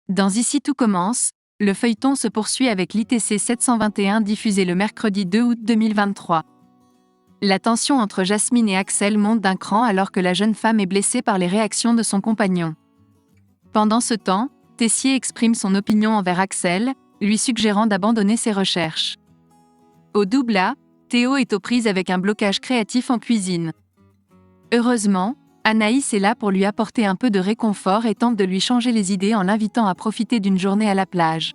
Dans Ici tout commence, le feuilleton se poursuit avec l'ITC 721 diffusé le mercredi 2 août 2023. La tension entre Jasmine et Axel monte d'un cran alors que la jeune femme est blessée par les réactions de son compagnon. Pendant ce temps, Tessier exprime son opinion envers Axel, lui suggérant d'abandonner ses recherches. Au double A, Théo est aux prises avec un blocage créatif en cuisine. Heureusement, Anaïs est là pour lui apporter un peu de réconfort et tente de lui changer les idées en l'invitant à profiter d'une journée à la plage.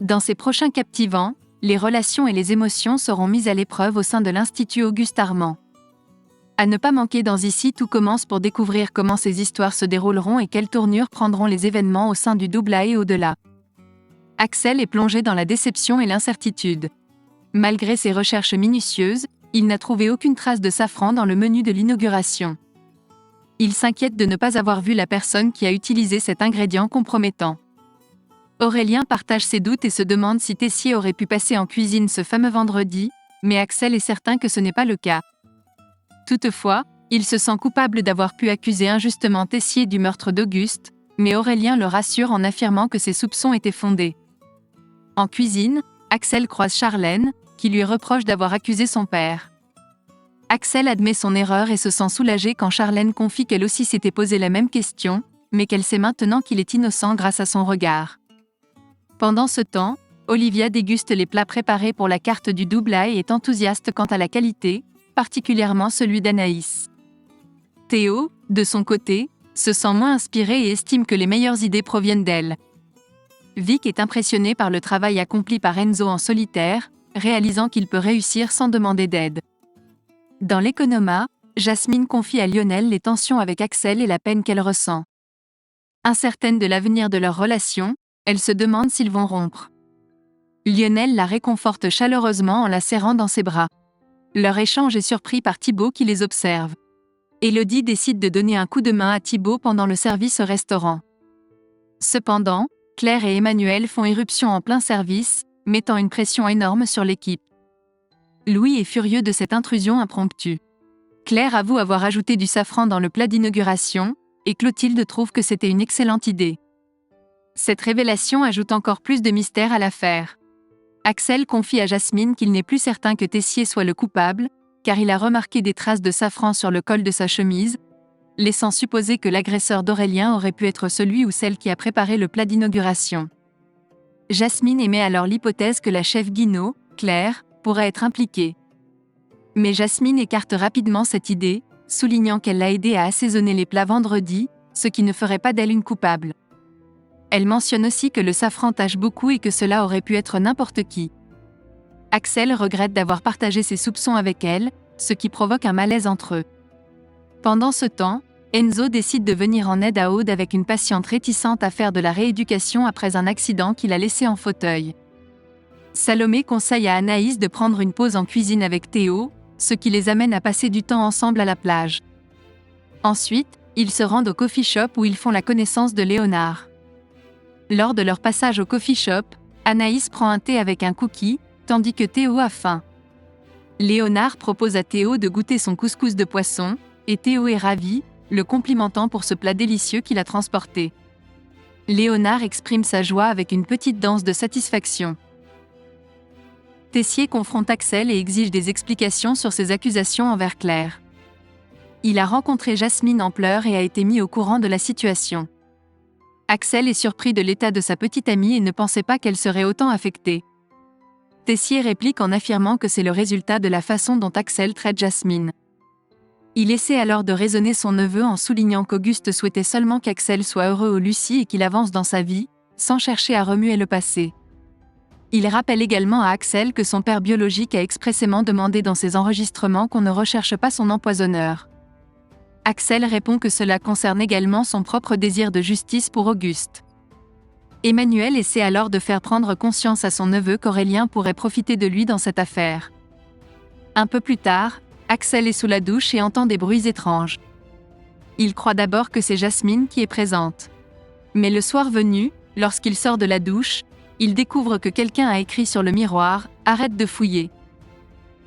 Dans ses prochains captivants, les relations et les émotions seront mises à l'épreuve au sein de l'Institut Auguste Armand. À ne pas manquer dans Ici tout commence pour découvrir comment ces histoires se dérouleront et quelle tournure prendront les événements au sein du double A et au-delà. Axel est plongé dans la déception et l'incertitude. Malgré ses recherches minutieuses, il n'a trouvé aucune trace de safran dans le menu de l'inauguration. Il s'inquiète de ne pas avoir vu la personne qui a utilisé cet ingrédient compromettant. Aurélien partage ses doutes et se demande si Tessier aurait pu passer en cuisine ce fameux vendredi, mais Axel est certain que ce n'est pas le cas. Toutefois, il se sent coupable d'avoir pu accuser injustement Tessier du meurtre d'Auguste, mais Aurélien le rassure en affirmant que ses soupçons étaient fondés. En cuisine, Axel croise Charlène, qui lui reproche d'avoir accusé son père. Axel admet son erreur et se sent soulagé quand Charlène confie qu'elle aussi s'était posé la même question, mais qu'elle sait maintenant qu'il est innocent grâce à son regard. Pendant ce temps, Olivia déguste les plats préparés pour la carte du double A et est enthousiaste quant à la qualité, particulièrement celui d'Anaïs. Théo, de son côté, se sent moins inspiré et estime que les meilleures idées proviennent d'elle. Vic est impressionné par le travail accompli par Enzo en solitaire, réalisant qu'il peut réussir sans demander d'aide. Dans l'économat, Jasmine confie à Lionel les tensions avec Axel et la peine qu'elle ressent. Incertaine de l'avenir de leur relation, elle se demande s'ils vont rompre. Lionel la réconforte chaleureusement en la serrant dans ses bras. Leur échange est surpris par Thibaut qui les observe. Élodie décide de donner un coup de main à Thibaut pendant le service au restaurant. Cependant, Claire et Emmanuel font irruption en plein service, mettant une pression énorme sur l'équipe. Louis est furieux de cette intrusion impromptue. Claire avoue avoir ajouté du safran dans le plat d'inauguration, et Clotilde trouve que c'était une excellente idée. Cette révélation ajoute encore plus de mystère à l'affaire. Axel confie à Jasmine qu'il n'est plus certain que Tessier soit le coupable, car il a remarqué des traces de safran sur le col de sa chemise, laissant supposer que l'agresseur d'Aurélien aurait pu être celui ou celle qui a préparé le plat d'inauguration. Jasmine émet alors l'hypothèse que la chef Guinaud, Claire, pourrait être impliquée. Mais Jasmine écarte rapidement cette idée, soulignant qu'elle l'a aidée à assaisonner les plats vendredi, ce qui ne ferait pas d'elle une coupable. Elle mentionne aussi que le safran tache beaucoup et que cela aurait pu être n'importe qui. Axel regrette d'avoir partagé ses soupçons avec elle, ce qui provoque un malaise entre eux. Pendant ce temps, Enzo décide de venir en aide à Aude avec une patiente réticente à faire de la rééducation après un accident qui l'a laissée en fauteuil. Salomé conseille à Anaïs de prendre une pause en cuisine avec Théo, ce qui les amène à passer du temps ensemble à la plage. Ensuite, ils se rendent au coffee shop où ils font la connaissance de Léonard. Lors de leur passage au coffee shop, Anaïs prend un thé avec un cookie, tandis que Théo a faim. Léonard propose à Théo de goûter son couscous de poisson, et Théo est ravi, le complimentant pour ce plat délicieux qu'il a transporté. Léonard exprime sa joie avec une petite danse de satisfaction. Tessier confronte Axel et exige des explications sur ses accusations envers Claire. Il a rencontré Jasmine en pleurs et a été mis au courant de la situation. Axel est surpris de l'état de sa petite amie et ne pensait pas qu'elle serait autant affectée. Tessier réplique en affirmant que c'est le résultat de la façon dont Axel traite Jasmine. Il essaie alors de raisonner son neveu en soulignant qu'Auguste souhaitait seulement qu'Axel soit heureux au Lucie et qu'il avance dans sa vie, sans chercher à remuer le passé. Il rappelle également à Axel que son père biologique a expressément demandé dans ses enregistrements qu'on ne recherche pas son empoisonneur. Axel répond que cela concerne également son propre désir de justice pour Auguste. Emmanuel essaie alors de faire prendre conscience à son neveu qu'Aurélien pourrait profiter de lui dans cette affaire. Un peu plus tard, Axel est sous la douche et entend des bruits étranges. Il croit d'abord que c'est Jasmine qui est présente. Mais le soir venu, lorsqu'il sort de la douche, il découvre que quelqu'un a écrit sur le miroir « Arrête de fouiller ».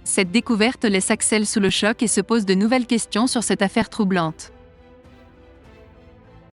Cette découverte laisse Axel sous le choc et se pose de nouvelles questions sur cette affaire troublante.